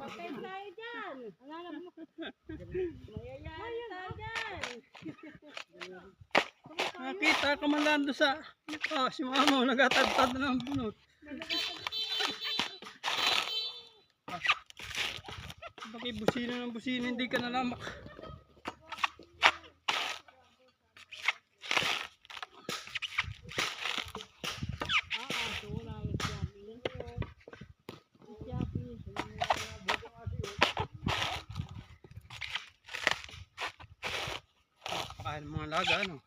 Patay tayo dyan. Mayayain tayo dyan. Nakita ka man lang doon sa... si mama nagatagtad na ng bunot. Bakit busina ng busina, hindi ka nalamak. Pakain ng mga laga, ano?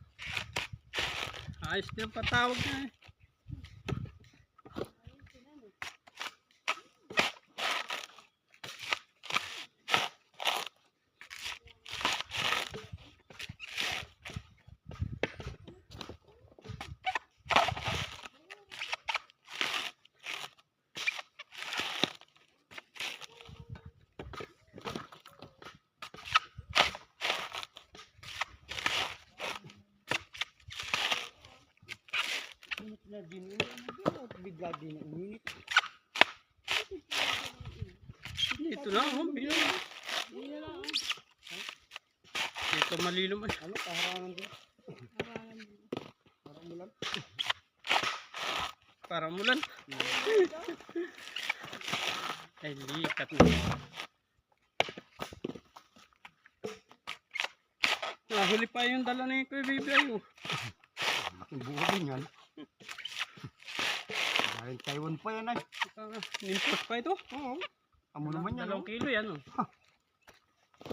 Ayos din ang patawag na eh. Na din bigla din ang init. Ito lang, oh, bilang. Ito malilom ay. Ano kaharangan din? Parang mulan. Parang mulan. Ay, likat na. Nahuli pa yung dala ni Kuya Bibi ay, oh. Laking buo din yan. Dahil Taiwan pa yan ay. Nimpos pa ito. Oo. Amo naman yan. 2 kilo yan, oh.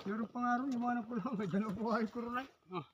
Meron pa nga rin yung mga nakulang. May dalawang buhay ko rin ay. Oh.